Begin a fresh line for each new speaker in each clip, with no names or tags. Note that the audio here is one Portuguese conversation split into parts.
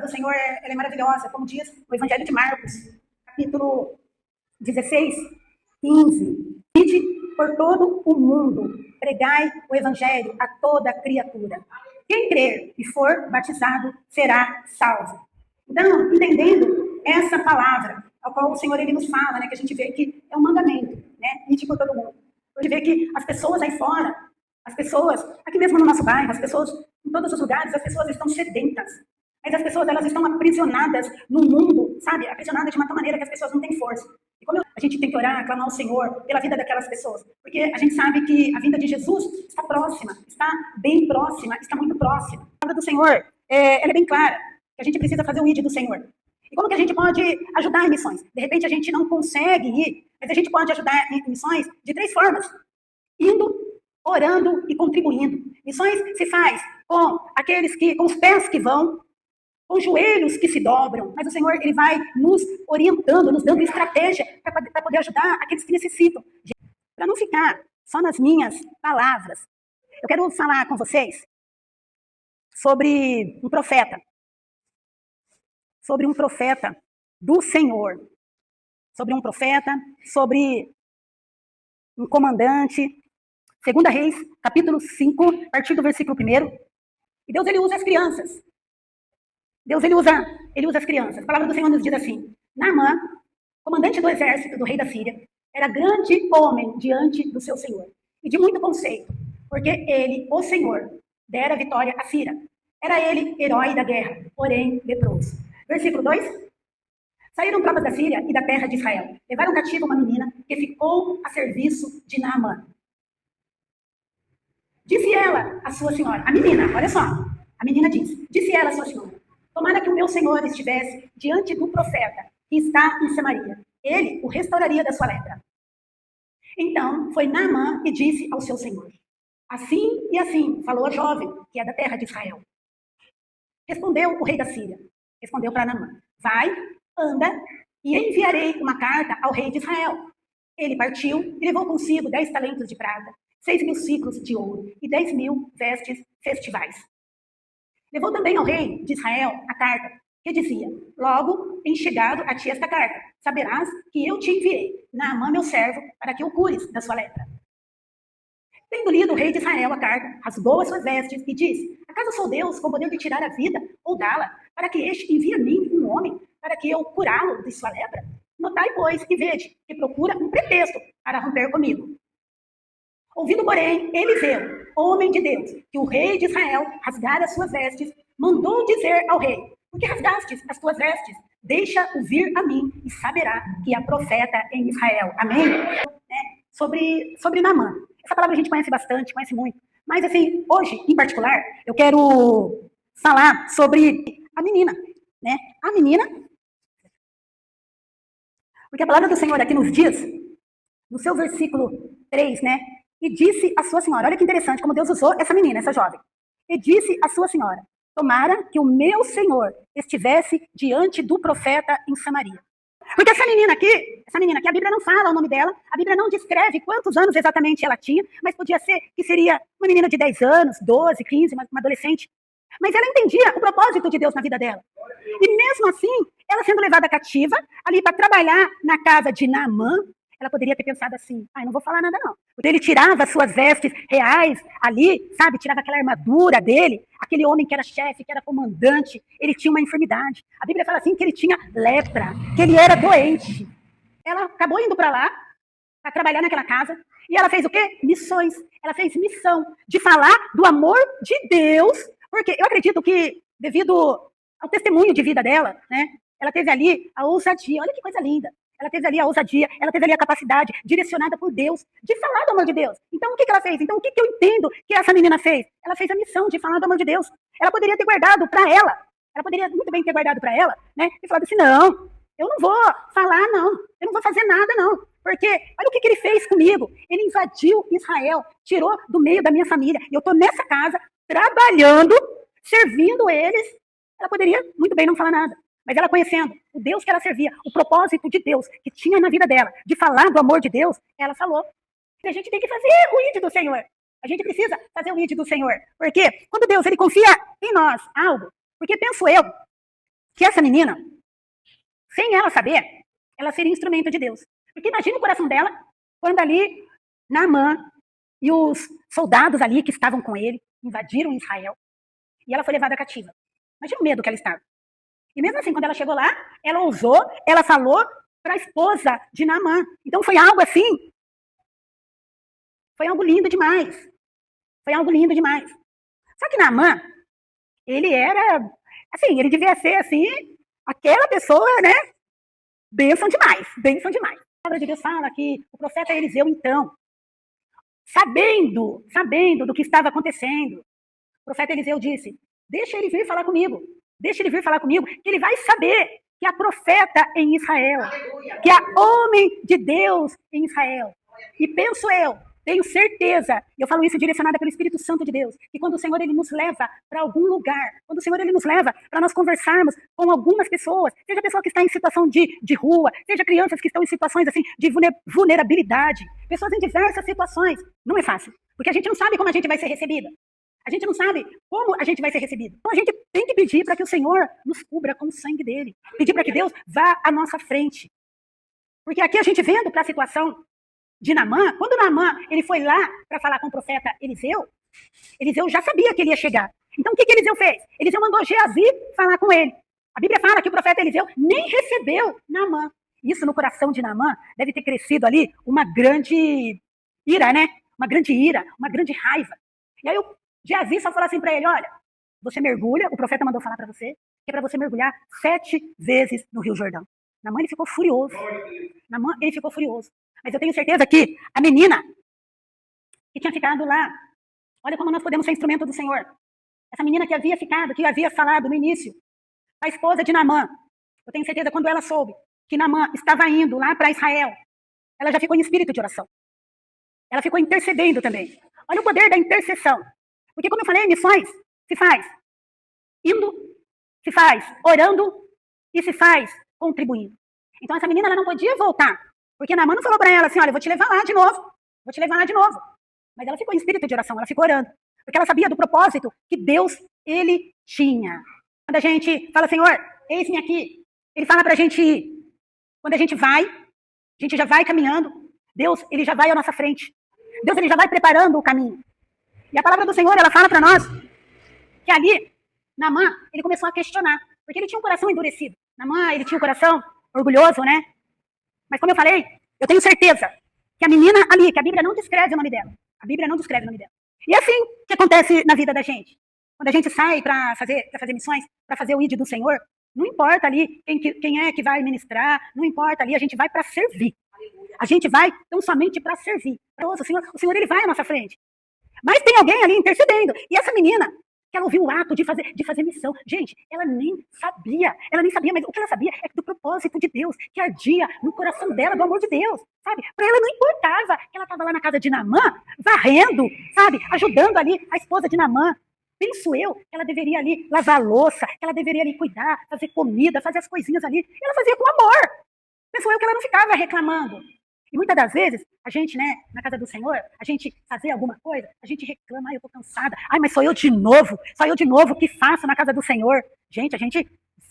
do Senhor ela é maravilhosa, como diz o Evangelho de Marcos, capítulo 16, 15. Ide por todo o mundo, pregai o Evangelho a toda criatura. Quem crer e for batizado será salvo. Então, entendendo essa palavra, a qual o Senhor ele nos fala, né, que a gente vê que é um mandamento, né, ide por todo mundo. A gente vê que as pessoas aí fora, as pessoas, aqui mesmo no nosso bairro, as pessoas, em todos os lugares, as pessoas estão sedentas. Mas as pessoas, elas estão aprisionadas no mundo, sabe? Aprisionadas de uma tal maneira que as pessoas não têm força. E como a gente tem que orar, clamar ao Senhor pela vida daquelas pessoas. Porque a gente sabe que a vinda de Jesus está próxima, está bem próxima, está muito próxima. A palavra do Senhor, ela é bem clara, que a gente precisa fazer o ID do Senhor. E como que a gente pode ajudar em missões? De repente a gente não consegue ir, mas a gente pode ajudar em missões de 3 formas. Indo, orando e contribuindo. Missões se faz com aqueles que, com os pés que vão, com joelhos que se dobram, mas o Senhor ele vai nos orientando, nos dando estratégia para poder ajudar aqueles que necessitam. Para não ficar só nas minhas palavras, eu quero falar com vocês sobre um profeta do Senhor, sobre um profeta, sobre um comandante. 2 Reis, capítulo 5, a partir do versículo 1. E Deus ele usa as crianças. Deus ele usa as crianças. A palavra do Senhor nos diz assim: Naamã, comandante do exército do rei da Síria, era grande homem diante do seu senhor, e de muito conceito, porque ele, o Senhor, dera vitória a Síria. Era ele herói da guerra, porém leproso. Versículo 2. Saíram tropas da Síria e da terra de Israel. Levaram cativo uma menina que ficou a serviço de Naamã. Disse ela à sua senhora, a menina, olha só, a menina disse ela à sua senhora: tomara que o meu senhor estivesse diante do profeta que está em Samaria. Ele o restauraria da sua lepra. Então foi Naamã e disse ao seu senhor: assim e assim falou a jovem, que é da terra de Israel. Respondeu o rei da Síria, respondeu para Naamã: vai, anda, e enviarei uma carta ao rei de Israel. Ele partiu e levou consigo 10 talentos de prata, 6.000 ciclos de ouro e 10.000 vestes festivais. Levou também ao rei de Israel a carta, que dizia: logo em chegado a ti esta carta, saberás que eu te enviei, Naamã meu servo, para que o cures da sua lepra. Tendo lido o rei de Israel a carta, rasgou as suas vestes e disse: acaso sou Deus com poder de tirar a vida ou dá-la, para que este envie a mim um homem, para que eu curá-lo de sua lepra? Notai, pois, e vede, que procura um pretexto para romper comigo. Ouvindo, porém, Eliseu, homem de Deus, que o rei de Israel rasgara as suas vestes, mandou dizer ao rei: por que rasgastes as tuas vestes? Deixa-o vir a mim e saberá que há profeta em Israel. Amém? Sobre Naamã. Essa palavra a gente conhece bastante, conhece muito. Mas, assim, hoje, em particular, eu quero falar sobre a menina. Né? A menina, porque a palavra do Senhor aqui nos diz, no seu versículo 3, né? E disse à sua senhora, olha que interessante como Deus usou essa menina, essa jovem. E disse à sua senhora: tomara que o meu senhor estivesse diante do profeta em Samaria. Porque essa menina aqui, a Bíblia não fala o nome dela, a Bíblia não descreve quantos anos exatamente ela tinha, mas podia ser que seria uma menina de 10 anos, 12, 15, uma adolescente. Mas ela entendia o propósito de Deus na vida dela. E mesmo assim, ela sendo levada cativa, ali para trabalhar na casa de Naamã, ela poderia ter pensado assim: não vou falar nada não. Porque ele tirava suas vestes reais ali, sabe? Tirava aquela armadura dele. Aquele homem que era chefe, que era comandante, ele tinha uma enfermidade. A Bíblia fala assim que ele tinha lepra, que ele era doente. Ela acabou indo para lá, para trabalhar naquela casa. E ela fez o quê? Missões. Ela fez missão de falar do amor de Deus. Porque eu acredito que, devido ao testemunho de vida dela, né? Ela teve ali a ousadia. Olha que coisa linda. Ela teve ali a ousadia, ela teve ali a capacidade, direcionada por Deus, de falar do amor de Deus. Então, o que ela fez? Então, o que eu entendo que essa menina fez? Ela fez a missão de falar do amor de Deus. Ela poderia ter guardado para ela. Ela poderia muito bem ter guardado para ela, né? E falado assim: não, eu não vou falar, não. Eu não vou fazer nada, não. Porque, olha o que ele fez comigo. Ele invadiu Israel, tirou do meio da minha família. E eu estou nessa casa, trabalhando, servindo eles. Ela poderia muito bem não falar nada. Mas ela conhecendo o Deus que ela servia, o propósito de Deus que tinha na vida dela, de falar do amor de Deus, ela falou. E a gente tem que fazer o ID do Senhor. A gente precisa fazer o ID do Senhor. Porque quando Deus ele confia em nós algo, porque penso eu que essa menina, sem ela saber, ela seria instrumento de Deus. Porque imagina o coração dela, quando ali Naamã e os soldados ali que estavam com ele invadiram Israel e ela foi levada cativa. Imagina o medo que ela estava. E mesmo assim, quando ela chegou lá, ela ousou, ela falou para a esposa de Naamã. Então foi algo assim, foi algo lindo demais. Foi algo lindo demais. Só que Naamã, ele era, assim, ele devia ser assim, aquela pessoa, né? Bênção demais, bênção demais. A palavra de Deus fala que o profeta Eliseu, então, sabendo do que estava acontecendo, o profeta Eliseu disse, deixa ele vir falar comigo, que ele vai saber que há profeta em Israel, que há homem de Deus em Israel. E penso eu, tenho certeza, e eu falo isso direcionada pelo Espírito Santo de Deus, que quando o Senhor ele nos leva para algum lugar, quando o Senhor ele nos leva para nós conversarmos com algumas pessoas, seja pessoa que está em situação de rua, seja crianças que estão em situações assim de vulnerabilidade, pessoas em diversas situações, não é fácil, porque a gente não sabe como a gente vai ser recebida. A gente não sabe como a gente vai ser recebido. Então a gente tem que pedir para que o Senhor nos cubra com o sangue dele. Pedir para que Deus vá à nossa frente. Porque aqui a gente vendo para a situação de Naamã, quando Naamã ele foi lá para falar com o profeta Eliseu, Eliseu já sabia que ele ia chegar. Então o que Eliseu fez? Eliseu mandou Geazi falar com ele. A Bíblia fala que o profeta Eliseu nem recebeu Naamã. Isso no coração de Naamã deve ter crescido ali uma grande ira, né? Uma grande raiva. E aí o Geazi só falou assim para ele, olha, você mergulha, o profeta mandou falar para você, que é para você mergulhar 7 vezes no Rio Jordão. Naamã, ele ficou furioso. Mas eu tenho certeza que a menina que tinha ficado lá, olha como nós podemos ser instrumento do Senhor. Essa menina que havia falado no início, a esposa de Naamã, eu tenho certeza quando ela soube que Naamã estava indo lá para Israel, ela já ficou em espírito de oração. Ela ficou intercedendo também. Olha o poder da intercessão. Porque, como eu falei, missões se faz indo, se faz orando e se faz contribuindo. Então, essa menina ela não podia voltar. Porque Naamã não falou para ela assim, olha, eu vou te levar lá de novo. Mas ela ficou em espírito de oração, ela ficou orando. Porque ela sabia do propósito que Deus, ele tinha. Quando a gente fala, Senhor, eis-me aqui. Ele fala para a gente ir. Quando a gente já vai caminhando. Deus, ele já vai à nossa frente. Deus, ele já vai preparando o caminho. E a palavra do Senhor, ela fala para nós que ali, Naamã, ele começou a questionar, porque ele tinha um coração endurecido. Naamã, ele tinha um coração orgulhoso, né? Mas como eu falei, eu tenho certeza que a menina ali, que a Bíblia não descreve o nome dela. E assim que acontece na vida da gente. Quando a gente sai para fazer missões, para fazer o ID do Senhor, não importa ali quem é que vai ministrar, não importa ali, a gente vai para servir. A gente vai tão somente para servir. O Senhor, ele vai à nossa frente. Mas tem alguém ali intercedendo. E essa menina, que ela ouviu o ato de fazer missão. Gente, ela nem sabia, mas o que ela sabia é do propósito de Deus, que ardia no coração dela, do amor de Deus, sabe? Para ela não importava que ela estava lá na casa de Naamã, varrendo, sabe? Ajudando ali a esposa de Naamã. Penso eu que ela deveria ali lavar a louça, que ela deveria ali cuidar, fazer comida, fazer as coisinhas ali. E ela fazia com amor. Penso eu que ela não ficava reclamando. E muitas das vezes, a gente, né, na casa do Senhor, a gente fazer alguma coisa, a gente reclama, eu tô cansada. Mas sou eu de novo que faço na casa do Senhor. Gente, a gente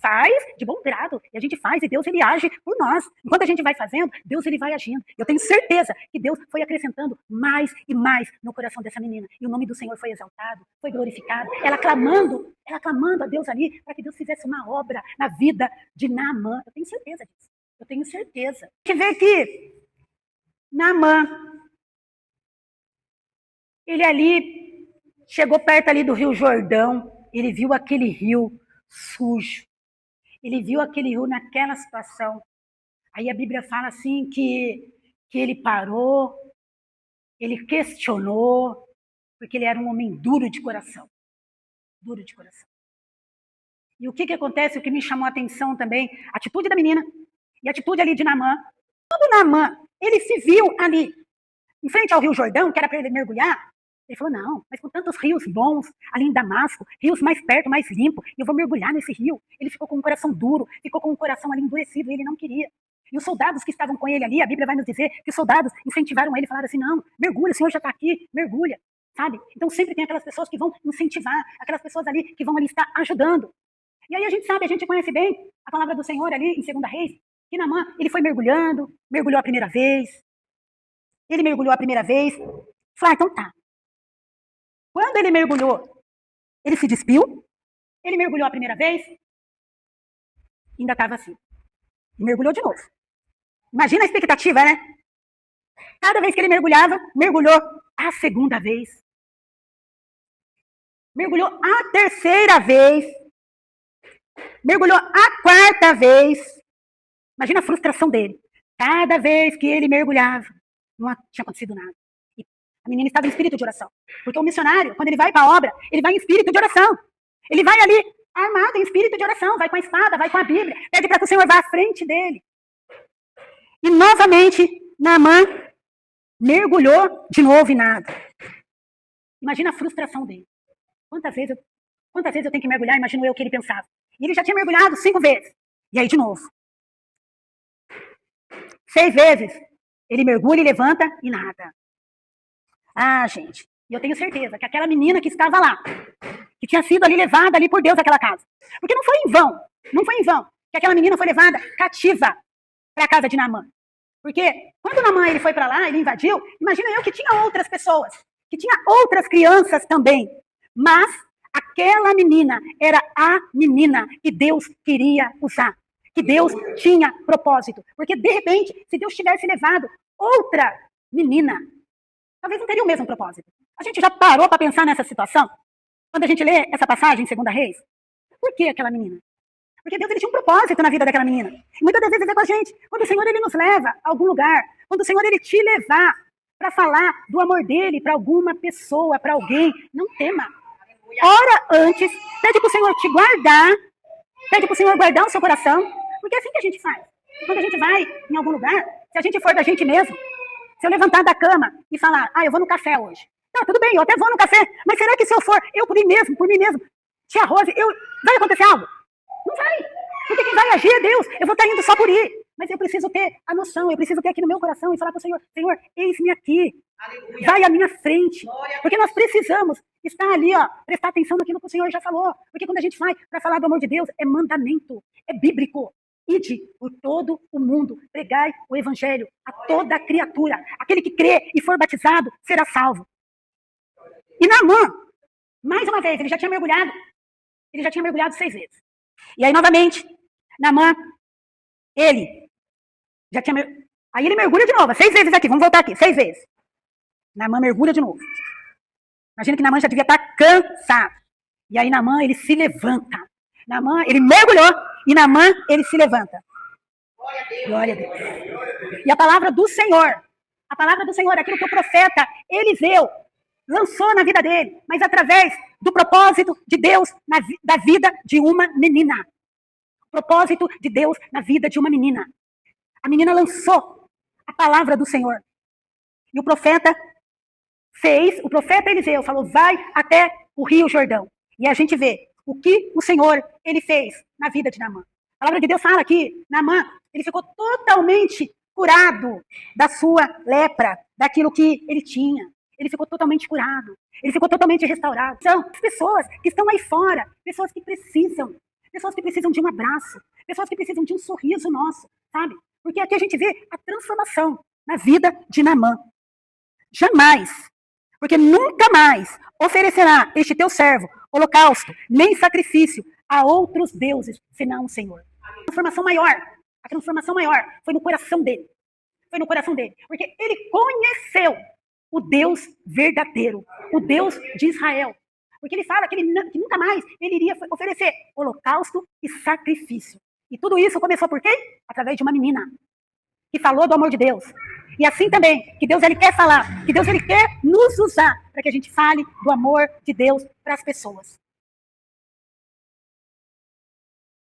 faz de bom grado, e a gente faz, e Deus, ele age por nós. Enquanto a gente vai fazendo, Deus, ele vai agindo. Eu tenho certeza que Deus foi acrescentando mais e mais no coração dessa menina. E o nome do Senhor foi exaltado, foi glorificado. Ela clamando a Deus ali, para que Deus fizesse uma obra na vida de Naamã. Eu tenho certeza disso. A gente vê que Naamã, ele ali, chegou perto ali do Rio Jordão, ele viu aquele rio sujo, ele viu aquele rio naquela situação. Aí a Bíblia fala assim que ele parou, ele questionou, porque ele era um homem duro de coração. E o que acontece, o que me chamou a atenção também, a atitude da menina e a atitude ali de Naamã. Quando Naamã, ele se viu ali, em frente ao Rio Jordão, que era para ele mergulhar, ele falou, não, mas com tantos rios bons ali em Damasco, rios mais perto, mais limpos, eu vou mergulhar nesse rio. Ele ficou com um coração duro, ficou com um coração ali endurecido, e ele não queria. E os soldados que estavam com ele ali, a Bíblia vai nos dizer que os soldados incentivaram ele, falaram assim, não, mergulha, o Senhor já está aqui, mergulha, sabe? Então sempre tem aquelas pessoas que vão incentivar, aquelas pessoas ali que vão ali estar ajudando. E aí a gente sabe, a gente conhece bem a palavra do Senhor ali em 2 Reis, que Naamã, ele foi mergulhando, mergulhou a primeira vez, ele mergulhou a primeira vez, falou, então tá. Quando ele mergulhou, ele se despiu, ele mergulhou a primeira vez, ainda estava assim. E mergulhou de novo. Imagina a expectativa, né? Cada vez que ele mergulhava, mergulhou a segunda vez. Mergulhou a terceira vez. Mergulhou a quarta vez. Imagina a frustração dele. Cada vez que ele mergulhava, não tinha acontecido nada. E a menina estava em espírito de oração. Porque o missionário, quando ele vai para a obra, ele vai em espírito de oração. Ele vai ali armado em espírito de oração, vai com a espada, vai com a Bíblia, pede para que o Senhor vá à frente dele. E novamente, Naamã mergulhou de novo e nada. Imagina a frustração dele. Quantas vezes eu tenho que mergulhar? Imagino eu o que ele pensava. E ele já tinha mergulhado 5 vezes. E aí de novo. 6 vezes. Ele mergulha e levanta e nada. Ah, gente, e eu tenho certeza que aquela menina que estava lá, que tinha sido ali levada ali por Deus àquela casa. Porque não foi em vão que aquela menina foi levada cativa para a casa de Naamã. Porque quando Naamã ele foi para lá, ele invadiu, imagina eu que tinha outras pessoas, que tinha outras crianças também. Mas aquela menina era a menina que Deus queria usar, que Deus tinha propósito. Porque de repente, se Deus tivesse levado outra menina, talvez não teria o mesmo propósito. A gente já parou para pensar nessa situação? Quando a gente lê essa passagem em 2 Reis, por que aquela menina? Porque Deus ele tinha um propósito na vida daquela menina. E muitas das vezes é com a gente. Quando o Senhor ele nos leva a algum lugar, quando o Senhor ele te levar para falar do amor dele para alguma pessoa, para alguém, não tema. Ora antes, pede para o Senhor te guardar, pede para o Senhor guardar o seu coração, porque é assim que a gente faz. Quando a gente vai em algum lugar, se a gente for da gente mesmo, se eu levantar da cama e falar, eu vou no café hoje. Tá, tudo bem, eu até vou no café, mas será que se eu for, eu por mim mesmo, tia Rose, vai acontecer algo? Não vai, porque quem vai agir é Deus, eu vou estar indo só por ir. Mas eu preciso ter a noção, eu preciso ter aqui no meu coração e falar para o Senhor, Senhor, eis-me aqui, aleluia, vai à minha frente. Porque nós precisamos estar ali, prestar atenção naquilo que o Senhor já falou. Porque quando a gente vai para falar do amor de Deus, é mandamento, é bíblico. Ide por todo o mundo, pregai o evangelho a toda criatura. Aquele que crê e for batizado será salvo. E Naamã, mais uma vez, ele já tinha mergulhado 6 vezes. E aí, novamente, Naamã, ele já tinha... Aí ele mergulha de novo, 6 vezes aqui, vamos voltar aqui, 6 vezes. Naamã mergulha de novo. Imagina que Naamã já devia estar cansado. E aí Naamã, ele se levanta. Naamã, ele mergulhou, e Naamã, ele se levanta. Glória a Deus. E a palavra do Senhor, aquilo que o profeta Eliseu lançou na vida dele, mas através do propósito de Deus da vida de uma menina. Propósito de Deus na vida de uma menina. A menina lançou a palavra do Senhor. E o profeta Eliseu falou, vai até o Rio Jordão. E a gente vê o que o Senhor, ele fez na vida de Naamã. A palavra de Deus fala que Naamã, ele ficou totalmente curado da sua lepra, daquilo que ele tinha. Ele ficou totalmente curado. Ele ficou totalmente restaurado. São pessoas que estão aí fora, pessoas que precisam de um abraço, pessoas que precisam de um sorriso nosso, sabe? Porque aqui a gente vê a transformação na vida de Naamã. Jamais, porque nunca mais oferecerá este teu servo holocausto, nem sacrifício a outros deuses, senão o Senhor. A transformação maior foi no coração dele. Porque ele conheceu o Deus verdadeiro, o Deus de Israel. Porque ele fala que nunca mais ele iria oferecer holocausto e sacrifício. E tudo isso começou por quê? Através de uma menina que falou do amor de Deus. E assim também, que Deus ele quer falar, que Deus ele quer nos usar para que a gente fale do amor de Deus para as pessoas.